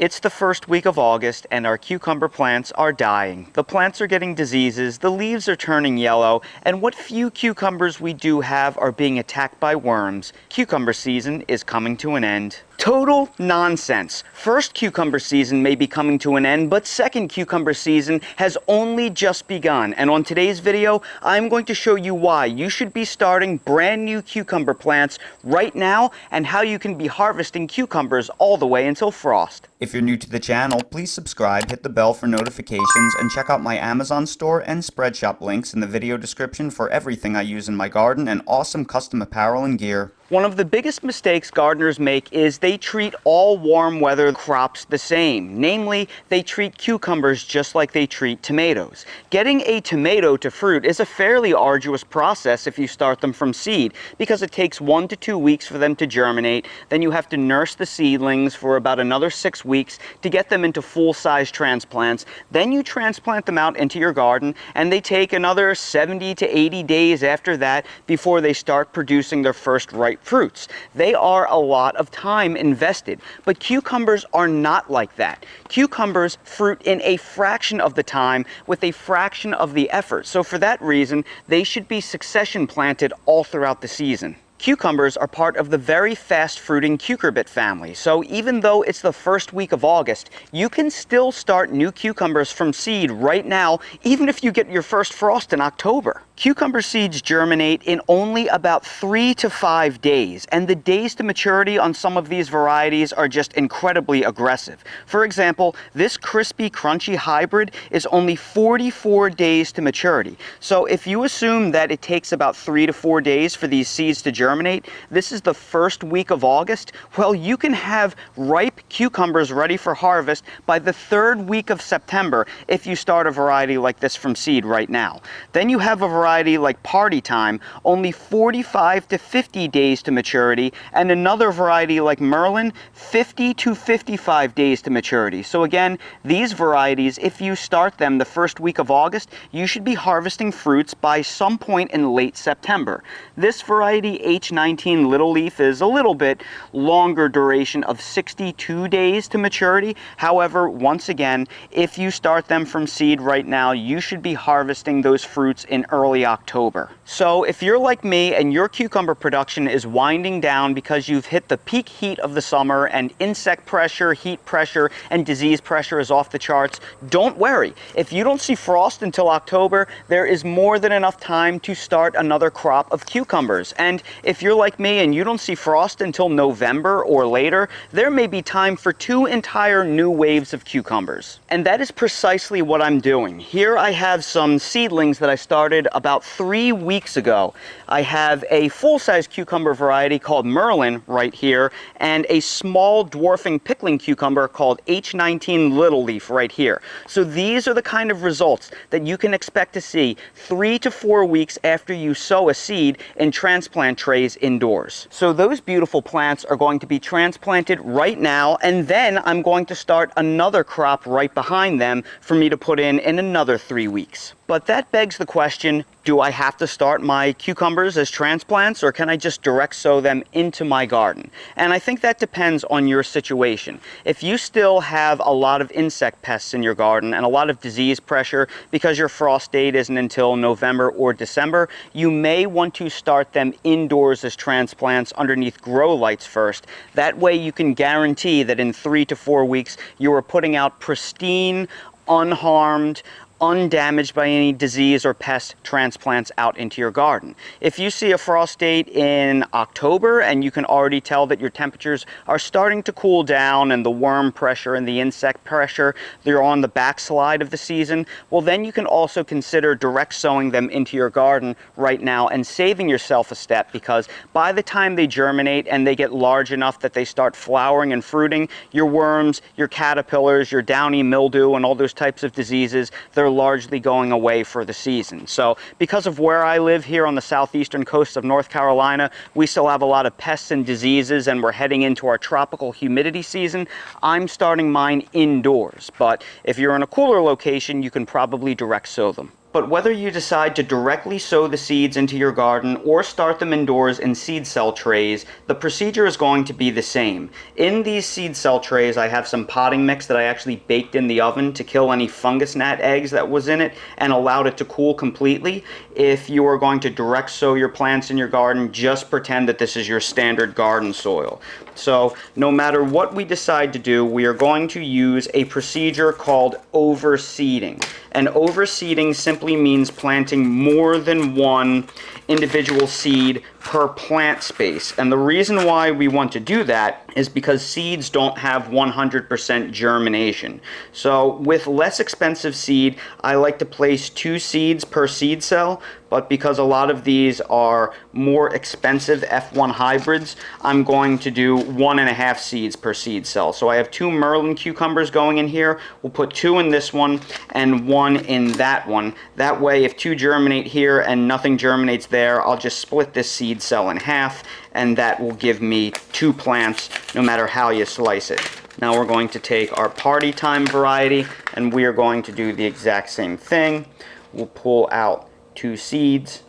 It's the first week of August and our cucumber plants are dying. The plants are getting diseases, the leaves are turning yellow, and what few cucumbers we do have are being attacked by worms. Cucumber season is coming to an end. Total nonsense. First cucumber season may be coming to an end, but second cucumber season has only just begun. And on today's video, I'm going to show you why you should be starting brand new cucumber plants right now and how you can be harvesting cucumbers all the way until frost. If you're new to the channel, please subscribe, hit the bell for notifications, and check out my Amazon store and Spreadshop links in the video description for everything I use in my garden and awesome custom apparel and gear. One of the biggest mistakes gardeners make is they treat all warm weather crops the same. Namely, they treat cucumbers just like they treat tomatoes. Getting a tomato to fruit is a fairly arduous process if you start them from seed, because it takes 1 to 2 weeks for them to germinate. Then you have to nurse the seedlings for about another 6 weeks to get them into full-size transplants. Then you transplant them out into your garden, and they take another 70 to 80 days after that before they start producing their first ripe fruits. They are a lot of time invested, but cucumbers are not like that. Cucumbers fruit in a fraction of the time with a fraction of the effort. So for that reason, they should be succession planted all throughout the season. Cucumbers are part of the very fast-fruiting cucurbit family, so even though it's the first week of August, you can still start new cucumbers from seed right now, even if you get your first frost in October. Cucumber seeds germinate in only about 3 to 5 days, and the days to maturity on some of these varieties are just incredibly aggressive. For example, this crispy, crunchy hybrid is only 44 days to maturity. So if you assume that it takes about 3 to 4 days for these seeds to germinate, this is the first week of August, well, you can have ripe cucumbers ready for harvest by the 3rd week of September if you start a variety like this from seed right now. Then you have a variety like Party Time, only 45 to 50 days to maturity, and another variety like Merlin, 50 to 55 days to maturity. So again, these varieties, if you start them the first week of August, you should be harvesting fruits by some point in late September. This variety, H19 Little Leaf, is a little bit longer duration of 62 days to maturity. However, once again, if you start them from seed right now, you should be harvesting those fruits in early October. So if you're like me and your cucumber production is winding down because you've hit the peak heat of the summer and insect pressure, heat pressure, and disease pressure is off the charts, don't worry. If you don't see frost until October, there is more than enough time to start another crop of cucumbers. And if you're like me and you don't see frost until November or later, there may be time for 2 entire new waves of cucumbers. And that is precisely what I'm doing. Here I have some seedlings that I started about 3 weeks ago. I have a full-size cucumber variety called Merlin right here, and a small dwarfing pickling cucumber called H19 Little Leaf right here. So these are the kind of results that you can expect to see 3 to 4 weeks after you sow a seed in transplant trays indoors. So those beautiful plants are going to be transplanted right now, and then I'm going to start another crop right behind them for me to put in another 3 weeks. But that begs the question, do I have to start my cucumbers as transplants, or can I just direct sow them into my garden? And I think that depends on your situation. If you still have a lot of insect pests in your garden and a lot of disease pressure because your frost date isn't until November or December, you may want to start them indoors as transplants underneath grow lights first. That way you can guarantee that in 3 to 4 weeks you are putting out pristine, unharmed, undamaged by any disease or pest transplants out into your garden. If you see a frost date in October and you can already tell that your temperatures are starting to cool down and the worm pressure and the insect pressure, they're on the backslide of the season, well then you can also consider direct sowing them into your garden right now and saving yourself a step, because by the time they germinate and they get large enough that they start flowering and fruiting, your worms, your caterpillars, your downy mildew and all those types of diseases, they're largely going away for the season. So because of where I live here on the southeastern coast of North Carolina, we still have a lot of pests and diseases, and we're heading into our tropical humidity season. I'm starting mine indoors, but if you're in a cooler location, you can probably direct sow them. But whether you decide to directly sow the seeds into your garden or start them indoors in seed cell trays, the procedure is going to be the same. In these seed cell trays, I have some potting mix that I actually baked in the oven to kill any fungus gnat eggs that was in it and allowed it to cool completely. If you are going to direct sow your plants in your garden, just pretend that this is your standard garden soil. So no matter what we decide to do, we are going to use a procedure called overseeding. And overseeding simply means planting more than one individual seed per plant space. And the reason why we want to do that is because seeds don't have 100% germination. So with less expensive seed, I like to place 2 seeds per seed cell, but because a lot of these are more expensive F1 hybrids, I'm going to do 1.5 seeds per seed cell. So I have 2 Merlin cucumbers going in here. We'll put 2 in this one and 1 in that one. That way, if 2 germinate here and nothing germinates there, I'll just split this seed cell in half, and that will give me 2 plants no matter how you slice it. Now we're going to take our party time variety, and we are going to do the exact same thing. We'll pull out 2 seeds.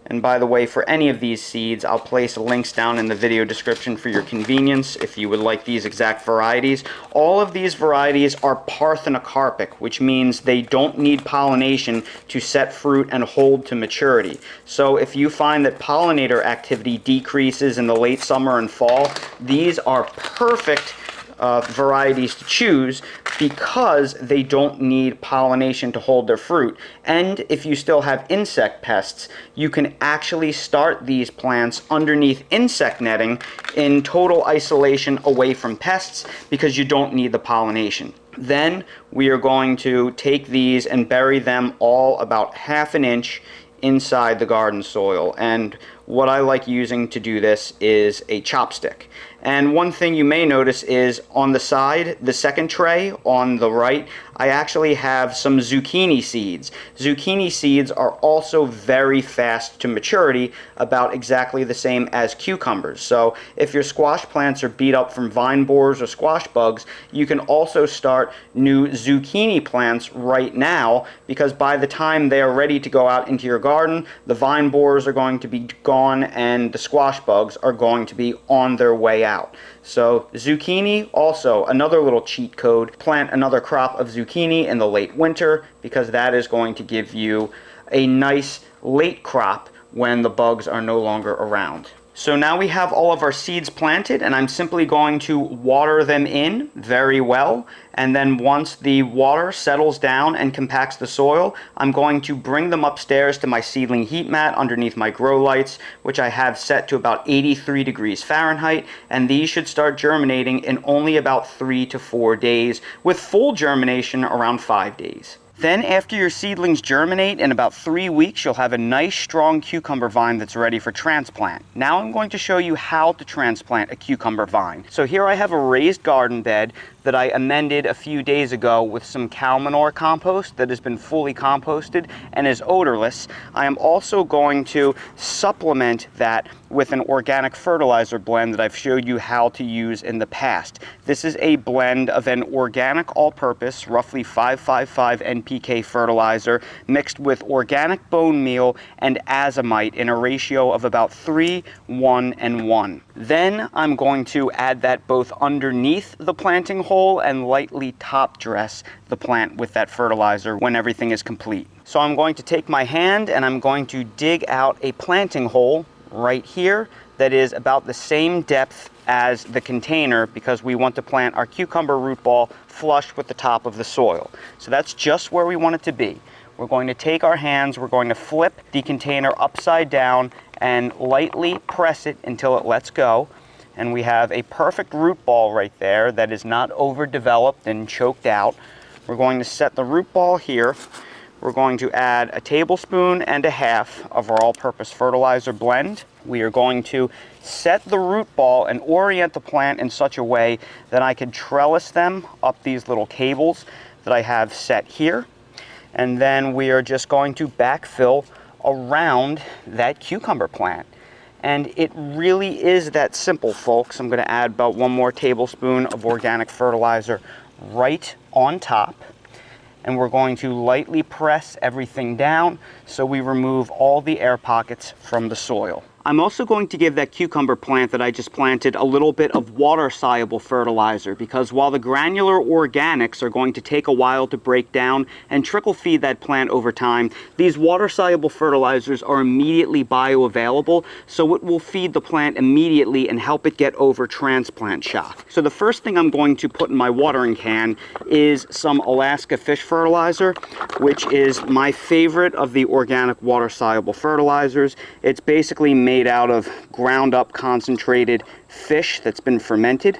And by the way, for any of these seeds, I'll place links down in the video description for your convenience if you would like these exact varieties. All of these varieties are parthenocarpic, which means they don't need pollination to set fruit and hold to maturity. So if you find that pollinator activity decreases in the late summer and fall, these are perfect varieties to choose because they don't need pollination to hold their fruit. And if you still have insect pests, you can actually start these plants underneath insect netting in total isolation away from pests because you don't need the pollination. Then we are going to take these and bury them all about 1/2 inch inside the garden soil. And what I like using to do this is a chopstick. And one thing you may notice is on the side, the second tray on the right, I actually have some zucchini seeds. Zucchini seeds are also very fast to maturity, about exactly the same as cucumbers. So if your squash plants are beat up from vine borers or squash bugs, you can also start new zucchini plants right now, because by the time they are ready to go out into your garden, the vine borers are going to be gone and the squash bugs are going to be on their way out. So zucchini, also another little cheat code, plant another crop of zucchini in the late winter, because that is going to give you a nice late crop when the bugs are no longer around. So now we have all of our seeds planted, and I'm simply going to water them in very well. And then once the water settles down and compacts the soil, I'm going to bring them upstairs to my seedling heat mat underneath my grow lights, which I have set to about 83 degrees Fahrenheit. And these should start germinating in only about 3 to 4 days, with full germination around 5 days. Then after your seedlings germinate, in about 3 weeks, you'll have a nice strong cucumber vine that's ready for transplant. Now I'm going to show you how to transplant a cucumber vine. So here I have a raised garden bed that I amended a few days ago with some cow manure compost that has been fully composted and is odorless. I am also going to supplement that with an organic fertilizer blend that I've showed you how to use in the past. This is a blend of an organic all-purpose, roughly 555 NPK fertilizer mixed with organic bone meal and azomite in a ratio of about 3, 1, and 1. Then I'm going to add that both underneath the planting hole and lightly top dress the plant with that fertilizer when everything is complete. So I'm going to take my hand and I'm going to dig out a planting hole right here that is about the same depth as the container, because we want to plant our cucumber root ball flush with the top of the soil. So that's just where we want it to be. We're going to take our hands, we're going to flip the container upside down and lightly press it until it lets go. And we have a perfect root ball right there that is not overdeveloped and choked out. We're going to set the root ball here. We're going to add a tablespoon and a half of our all-purpose fertilizer blend. We are going to set the root ball and orient the plant in such a way that I can trellis them up these little cables that I have set here. And then we are just going to backfill around that cucumber plant. And it really is that simple, folks. I'm going to add about 1 more tablespoon of organic fertilizer right on top. and we're going to lightly press everything down so we remove all the air pockets from the soil. I'm also going to give that cucumber plant that I just planted a little bit of water-soluble fertilizer, because while the granular organics are going to take a while to break down and trickle feed that plant over time, these water-soluble fertilizers are immediately bioavailable, so it will feed the plant immediately and help it get over transplant shock. So the first thing I'm going to put in my watering can is some Alaska fish fertilizer, which is my favorite of the organic water-soluble fertilizers. It's basically made out of ground up concentrated fish that's been fermented.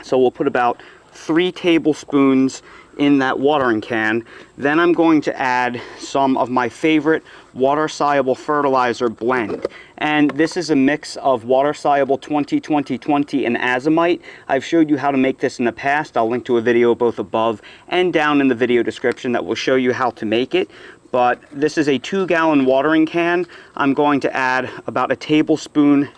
So we'll put about 3 tablespoons in that watering can. Then I'm going to add some of my favorite water-soluble fertilizer blend. And this is a mix of water-soluble 20-20-20 and azomite. I've showed you how to make this in the past. I'll link to a video both above and down in the video description that will show you how to make it. But this is a 2-gallon watering can. I'm going to add about 1.5 tablespoons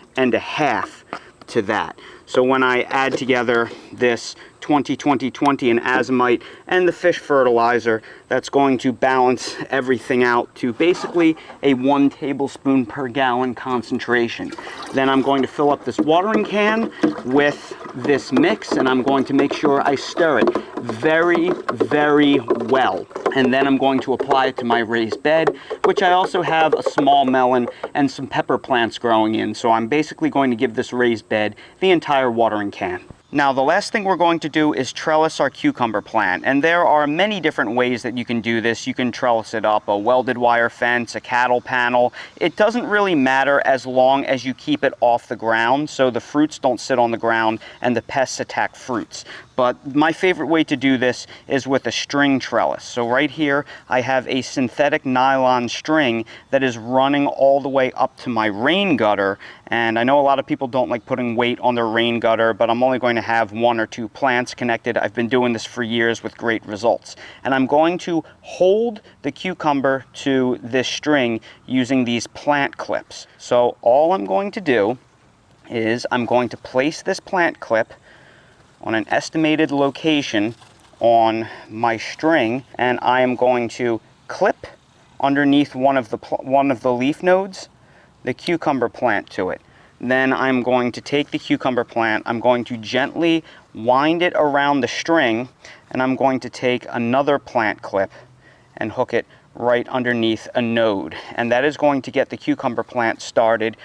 to that. So when I add together this 20-20-20 and azomite and the fish fertilizer, that's going to balance everything out to basically a 1 tablespoon per gallon concentration. Then I'm going to fill up this watering can with this mix, and I'm going to make sure I stir it very, very well. And then I'm going to apply it to my raised bed, which I also have a small melon and some pepper plants growing in. So I'm basically going to give this raised bed the entire watering can. Now, the last thing we're going to do is trellis our cucumber plant, and there are many different ways that you can do this. You can trellis it up a welded wire fence, a cattle panel. It doesn't really matter as long as you keep it off the ground so the fruits don't sit on the ground and the pests attack fruits. But my favorite way to do this is with a string trellis. So right here, I have a synthetic nylon string that is running all the way up to my rain gutter. And I know a lot of people don't like putting weight on their rain gutter, but I'm only going to have 1 or 2 plants connected. I've been doing this for years with great results. And I'm going to hold the cucumber to this string using these plant clips. So all I'm going to do is I'm going to place this plant clip on an estimated location on my string, and I am going to clip underneath one of the leaf nodes the cucumber plant to it. Then I'm going to take the cucumber plant, I'm going to gently wind it around the string, and I'm going to take another plant clip and hook it right underneath a node. And that is going to get the cucumber plant started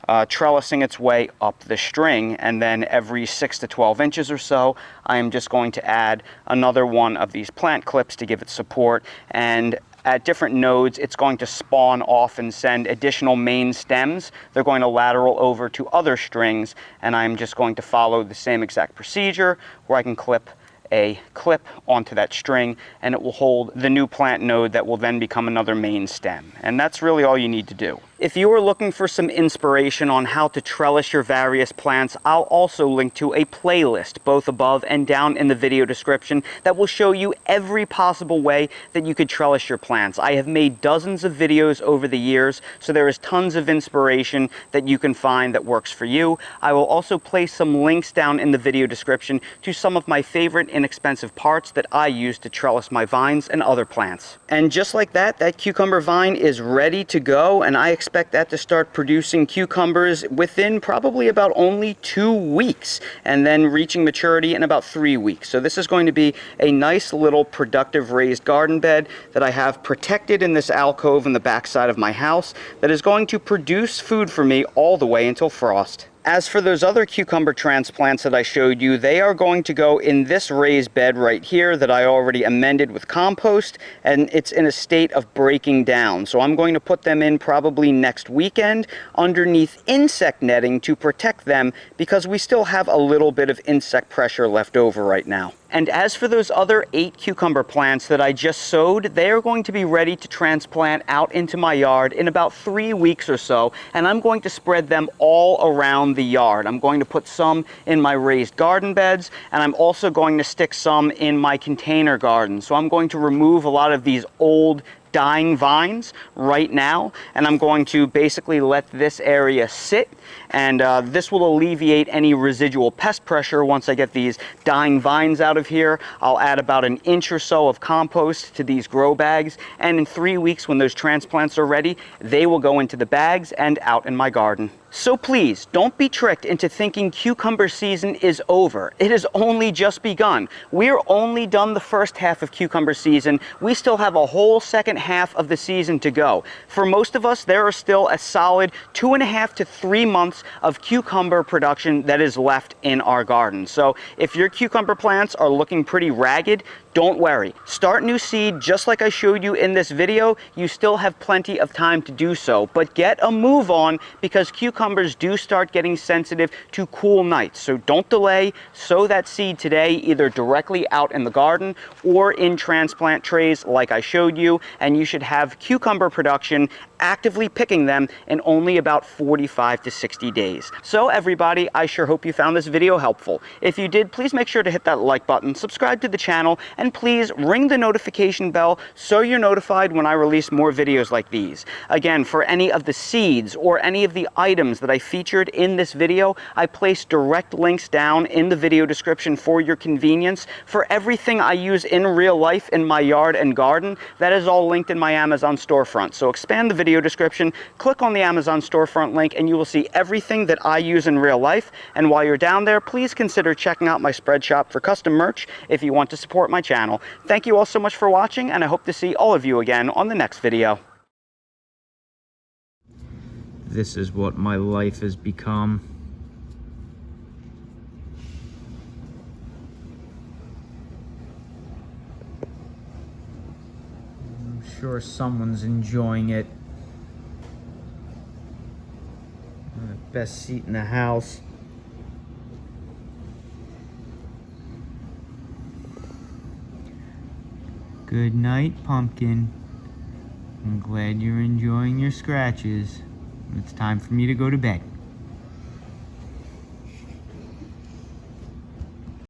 trellising its way up the string. And then every 6 to 12 inches or so, I am just going to add another one of these plant clips to give it support. And at different nodes, it's going to spawn off and send additional main stems. They're going to lateral over to other strings, and I'm just going to follow the same exact procedure where I can clip a clip onto that string, and it will hold the new plant node that will then become another main stem. And that's really all you need to do. If you are looking for some inspiration on how to trellis your various plants, I'll also link to a playlist both above and down in the video description that will show you every possible way that you could trellis your plants. I have made dozens of videos over the years, so there is tons of inspiration that you can find that works for you. I will also place some links down in the video description to some of my favorite inexpensive parts that I use to trellis my vines and other plants. And just like that, that cucumber vine is ready to go, and I expect that to start producing cucumbers within probably about only 2 weeks, and then reaching maturity in about 3 weeks. So this is going to be a nice little productive raised garden bed that I have protected in this alcove in the backside of my house that is going to produce food for me all the way until frost. As for those other cucumber transplants that I showed you, they are going to go in this raised bed right here that I already amended with compost, and it's in a state of breaking down. So I'm going to put them in probably next weekend underneath insect netting to protect them, because we still have a little bit of insect pressure left over right now. And as for those other 8 cucumber plants that I just sowed, they are going to be ready to transplant out into my yard in about 3 weeks or so, and I'm going to spread them all around the yard. I'm going to put some in my raised garden beds, and I'm also going to stick some in my container garden. So I'm going to remove a lot of these old, dying vines right now, and I'm going to basically let this area sit, and this will alleviate any residual pest pressure once I get these dying vines out of here. I'll add about an inch or so of compost to these grow bags, and in 3 weeks when those transplants are ready, they will go into the bags and out in my garden. So please, don't be tricked into thinking cucumber season is over. It has only just begun. We're only done the first half of cucumber season. We still have a whole second half of the season to go. For most of us, there are still a solid 2.5 to 3 months of cucumber production that is left in our garden. So if your cucumber plants are looking pretty ragged, don't worry. Start new seed just like I showed you in this video. You still have plenty of time to do so, but get a move on because cucumbers do start getting sensitive to cool nights. So don't delay. Sow that seed today, either directly out in the garden or in transplant trays like I showed you, and you should have cucumber production actively picking them in only about 45 to 60 days. So everybody, I sure hope you found this video helpful. If you did, please make sure to hit that like button, subscribe to the channel, and please ring the notification bell so you're notified when I release more videos like these. Again, for any of the seeds or any of the items that I featured in this video, I placed direct links down in the video description for your convenience. For everything I use in real life in my yard and garden, that is all linked in my Amazon storefront. So expand the video description, click on the Amazon storefront link, and you will see everything that I use in real life. And while you're down there, please consider checking out my spread shop for custom merch if you want to support my channel. Thank you all so much for watching, and I hope to see all of you again on the next video. This is what my life has become. I'm sure someone's enjoying it. The best seat in the house. Good night, pumpkin. I'm glad you're enjoying your scratches. It's time for me to go to bed.